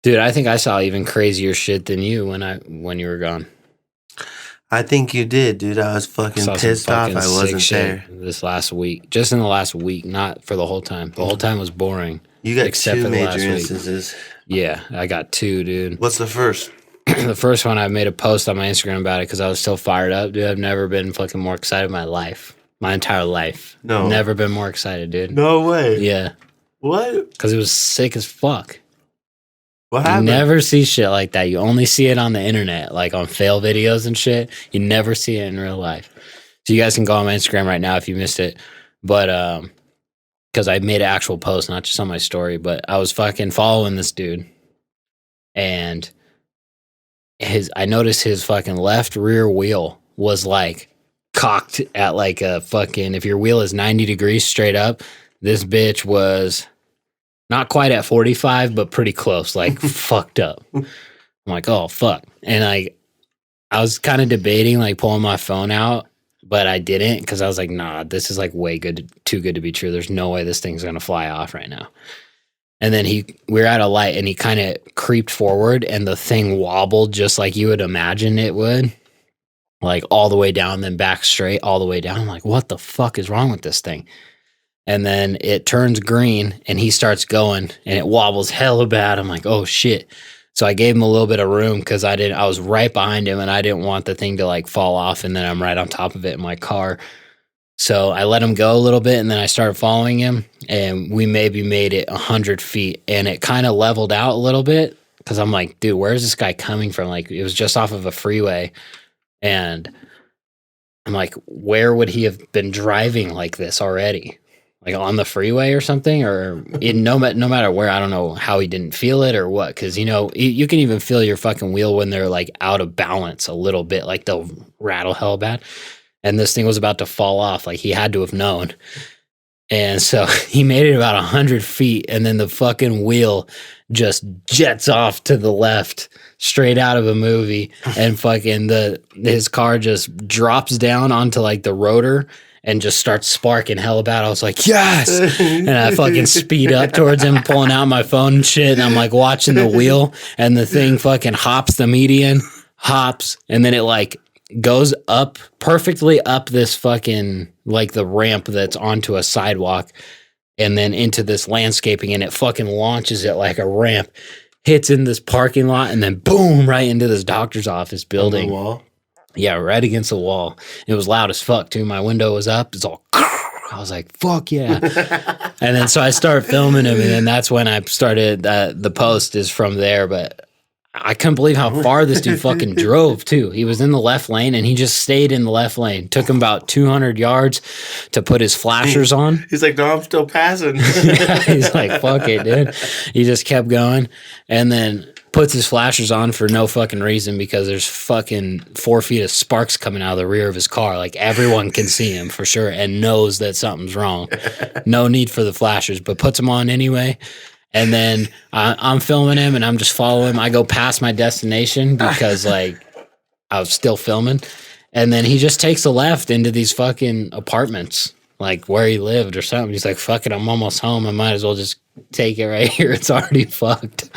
Dude, I think I saw even crazier shit than you when you were gone. I think you did, dude. I was fucking pissed off I wasn't there. This last week. Just in the last week, not for the whole time. The whole time was boring. You got two major instances. Yeah, I got two, dude. What's the first? The first one, I made a post on my Instagram about it because I was so fired up, dude. I've never been fucking more excited in my life. My entire life. No. Never been more excited, dude. No way. Yeah. What? Because it was sick as fuck. What happened? You never see shit like that. You only see it on the internet, like on fail videos and shit. You never see it in real life. So you guys can go on my Instagram right now if you missed it. But, because I made an actual post, not just on my story, but I was fucking following this dude. And I noticed his fucking left rear wheel was like cocked at like a fucking, if your wheel is 90 degrees straight up, this bitch was not quite at 45, but pretty close, like fucked up. I'm like, oh, fuck. And I was kind of debating like pulling my phone out, but I didn't because I was like, nah, this is like way too good to be true. There's no way this thing's going to fly off right now. And then we were at a light and he kind of creeped forward and the thing wobbled just like you would imagine it would. Like all the way down, then back straight, all the way down. I'm like, what the fuck is wrong with this thing? And then it turns green and he starts going and it wobbles hella bad. I'm like, oh shit. So I gave him a little bit of room because I was right behind him and I didn't want the thing to like fall off and then I'm right on top of it in my car. So I let him go a little bit and then I started following him and we maybe made it 100 feet and it kind of leveled out a little bit because I'm like, dude, where's this guy coming from? Like it was just off of a freeway and I'm like, where would he have been driving like this already? Like on the freeway or something, or no matter where. I don't know how he didn't feel it or what, because you know you can even feel your fucking wheel when they're like out of balance a little bit, like they'll rattle hell bad. And this thing was about to fall off, like he had to have known. And so he made it about 100 feet, and then the fucking wheel just jets off to the left, straight out of a movie, and fucking his car just drops down onto like the rotor. And just starts sparking hell about. I was like, yes! And I fucking speed up towards him, pulling out my phone and shit. And I'm like watching the wheel and the thing fucking hops the median, and then it like goes up perfectly up this fucking like the ramp that's onto a sidewalk and then into this landscaping and it fucking launches it like a ramp, hits in this parking lot and then boom, right into this doctor's office building. On the wall? Yeah, right against the wall. It was loud as fuck, too. My window was up. It's all... I was like, fuck yeah. And then so I started filming him, and then that's when I started... the post is from there, but I couldn't believe how far this dude fucking drove, too. He was in the left lane, and he just stayed in the left lane. Took him about 200 yards to put his flashers on. He's like, no, I'm still passing. He's like, fuck it, dude. He just kept going, and then... puts his flashers on for no fucking reason because there's fucking 4 feet of sparks coming out of the rear of his car. Like everyone can see him for sure and knows that something's wrong. No need for the flashers, but puts them on anyway. And then I'm filming him and I'm just following him. I go past my destination because like I was still filming. And then he just takes a left into these fucking apartments, like where he lived or something. He's like, fuck it, I'm almost home. I might as well just take it right here. It's already fucked.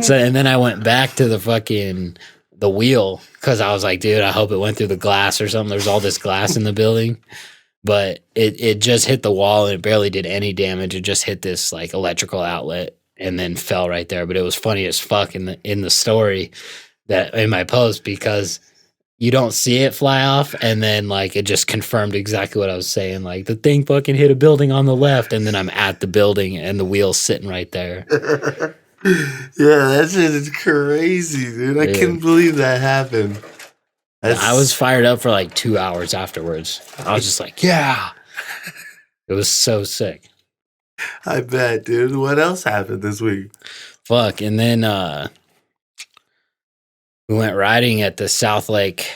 So, and then I went back to the wheel because I was like, dude, I hope it went through the glass or something. There's all this glass in the building, but it just hit the wall and it barely did any damage. It just hit this like electrical outlet and then fell right there. But it was funny as fuck in the story that in my post because you don't see it fly off, and then like it just confirmed exactly what I was saying. Like the thing fucking hit a building on the left, and then I'm at the building, and the wheel's sitting right there. Yeah, that shit is crazy, dude. I couldn't believe that happened. I was fired up for like 2 hours afterwards. I was just like, yeah. It was so sick. I bet, dude. What else happened this week? Fuck, and then we went riding at the South Lake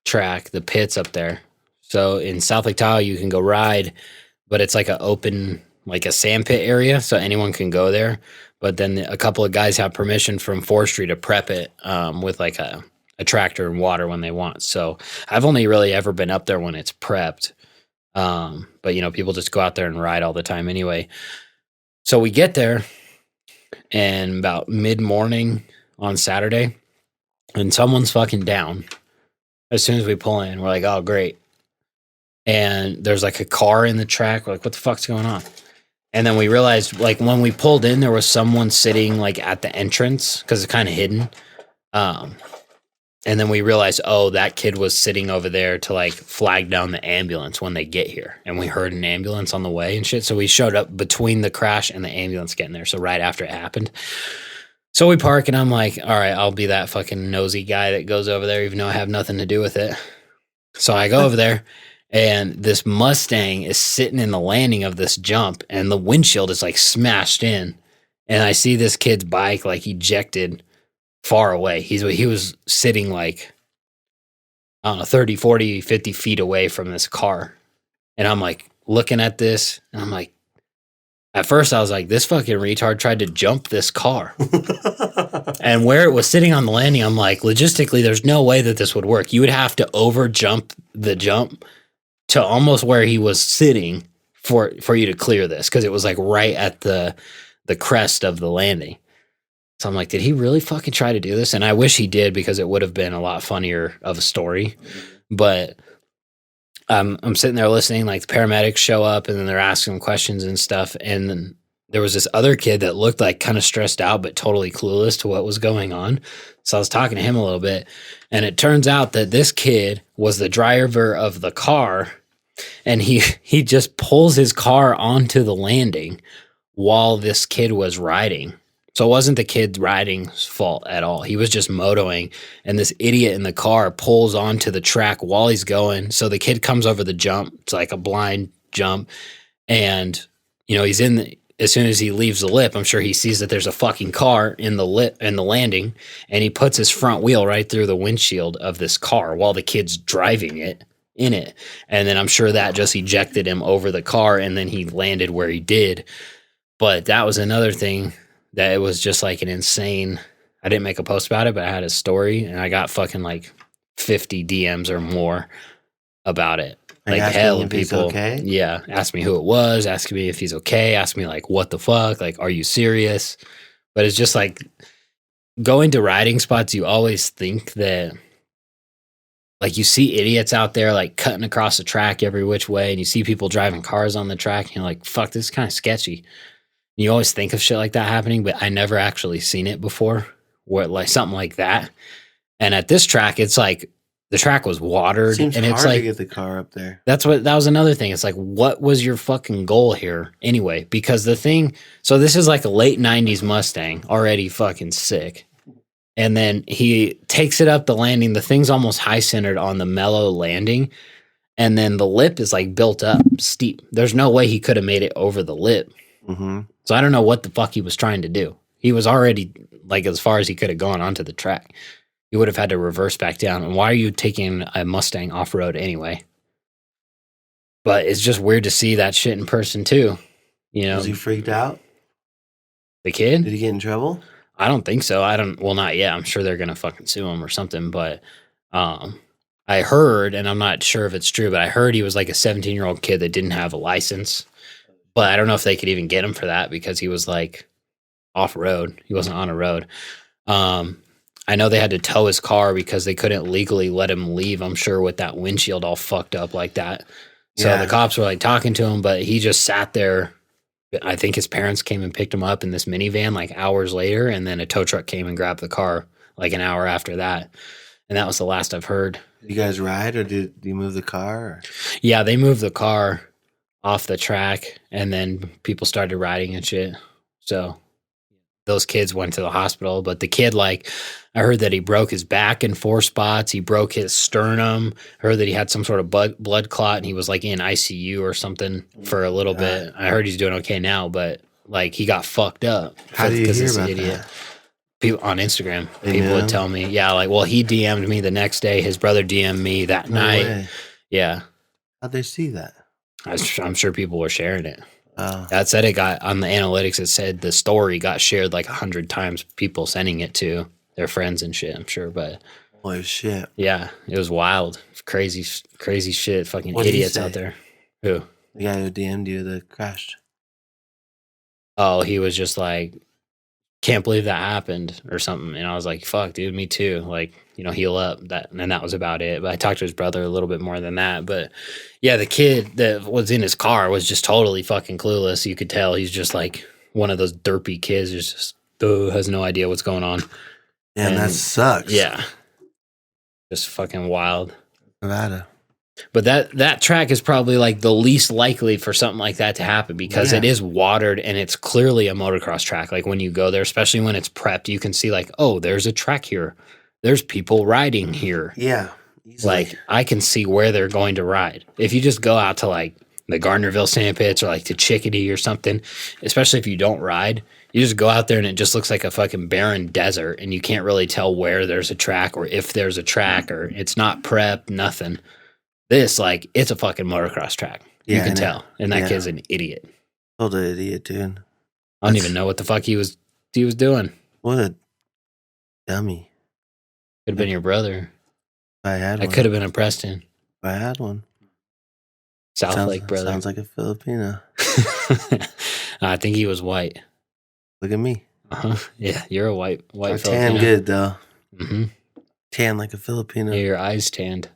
track, the pits up there. So in South Lake Tahoe, you can go ride, but it's like an open, like a sand pit area, so anyone can go there. But then a couple of guys have permission from forestry to prep it with like a tractor and water when they want. So I've only really ever been up there when it's prepped. But, you know, people just go out there and ride all the time anyway. So we get there, and about mid-morning on Saturday, and someone's fucking down. As soon as we pull in, we're like, oh, great. And there's like a car in the track. We're like, what the fuck's going on? And then we realized, like, when we pulled in, there was someone sitting like at the entrance because it's kind of hidden. And then we realized, oh, that kid was sitting over there to like flag down the ambulance when they get here. And we heard an ambulance on the way and shit. So we showed up between the crash and the ambulance getting there. So right after it happened. So we park and I'm like, all right, I'll be that fucking nosy guy that goes over there, even though I have nothing to do with it. So I go over there and this Mustang is sitting in the landing of this jump and the windshield is like smashed in. And I see this kid's bike like ejected far away. He was sitting like, I don't know, 30, 40, 50 feet away from this car. And I'm like looking at this and I'm like, at first I was like, this fucking retard tried to jump this car. And where it was sitting on the landing, I'm like, logistically, there's no way that this would work. You would have to over jump the jump to almost where he was sitting for you to clear this. Cause it was like right at the crest of the landing. So I'm like, did he really fucking try to do this? And I wish he did because it would have been a lot funnier of a story. But I'm sitting there listening, like the paramedics show up and then they're asking questions and stuff. And then there was this other kid that looked like kind of stressed out, but totally clueless to what was going on. So I was talking to him a little bit. And it turns out that this kid was the driver of the car. And he just pulls his car onto the landing while this kid was riding. So it wasn't the kid riding's fault at all. He was just motoing, and this idiot in the car pulls onto the track while he's going. So the kid comes over the jump. It's like a blind jump. And, you know, he's as soon as he leaves the lip, I'm sure he sees that there's a fucking car in the landing, and he puts his front wheel right through the windshield of this car while the kid's driving it in it. And then I'm sure that just ejected him over the car, and then he landed where he did. But that was another thing. That it was just like an insane. I didn't make a post about it, but I had a story and I got fucking like 50 DMs or more about it. Like hell, people, okay? Yeah, asked me who it was, asking me if he's okay, asked me like, what the fuck? Like, are you serious? But it's just like going to riding spots, you always think that like you see idiots out there like cutting across the track every which way, and you see people driving cars on the track, and you're like, fuck, this is kind of sketchy. You always think of shit like that happening, but I never actually seen it before, where like something like that. And at this track, it's like the track was watered, Seems and it's hard like to get the car up there. That was another thing. It's like, what was your fucking goal here anyway? Because the thing, so this is like a late 90s Mustang, already fucking sick. And then he takes it up the landing. The thing's almost high centered on the mellow landing. And then the lip is like built up steep. There's no way he could have made it over the lip. Mm-hmm. So I don't know what the fuck he was trying to do. He was already like as far as he could have gone onto the track. He would have had to reverse back down. And why are you taking a Mustang off road anyway? But it's just weird to see that shit in person too. You know, was he freaked out? The kid? Did he get in trouble? I don't think so. Well, not yet. I'm sure they're gonna fucking sue him or something. But I heard, and I'm not sure if it's true, but I heard he was like a 17-year-old kid that didn't have a license. But I don't know if they could even get him for that because he was like off road. He wasn't on a road. I know they had to tow his car because they couldn't legally let him leave, I'm sure, with that windshield all fucked up like that. So the cops were like talking to him, but he just sat there. I think his parents came and picked him up in this minivan like hours later, and then a tow truck came and grabbed the car like an hour after that. And that was the last I've heard. Did you guys ride, or did you move the car? Or? Yeah, they moved the car off the track, and then people started riding and shit. So those kids went to the hospital, but the kid, like, I heard that he broke his back in 4 spots. He broke his sternum. I heard that he had some sort of blood clot, and he was like in ICU or something for a little bit. I heard he's doing okay now, but like he got fucked up. How do you hear about that? People on Instagram, people would tell me, yeah, like, well, he DM'd me the next day. His brother DM'd me that night. Way. Yeah. How'd they see that? I'm sure people were sharing it. That said, it got on the analytics. It said the story got shared like 100 times. People sending it to their friends and shit. I'm sure, but holy shit, yeah, it was wild, crazy shit. Fucking what idiots out there. Who? The guy who DM'd you that crashed. Oh, he was just like can't believe that happened or something. And I was like, fuck, dude, me too. Like, heal up. And that was about it. But I talked to his brother a little bit more than that. But yeah, the kid that was in his car was just totally fucking clueless. You could tell he's just like one of those derpy kids who's just has no idea what's going on. Yeah, and that sucks. Yeah. Just fucking wild. Nevada. But that track is probably like the least likely for something like that to happen because it is watered and it's clearly a motocross track. Like when you go there, especially when it's prepped, you can see like, oh, there's a track here. There's people riding here. Yeah. Easily. Like I can see where they're going to ride. If you just go out to like the Gardnerville Sandpits or like to Chickadee or something, especially if you don't ride, you just go out there and it just looks like a fucking barren desert and you can't really tell where there's a track or if there's a track or it's not prepped, nothing. This, like, it's a fucking motocross track. You can tell. And that kid's an idiot. Total idiot, dude. I don't even know what the fuck he was doing. What a dummy. Could have been your brother. If I had one. I could have been a Preston. If I had one. Lake brother. Sounds like a Filipino. I think he was white. Look at me. Uh-huh. Yeah, you're a white Filipino. Tan good, though. Mm-hmm. Tan like a Filipino. Yeah, your eyes tanned.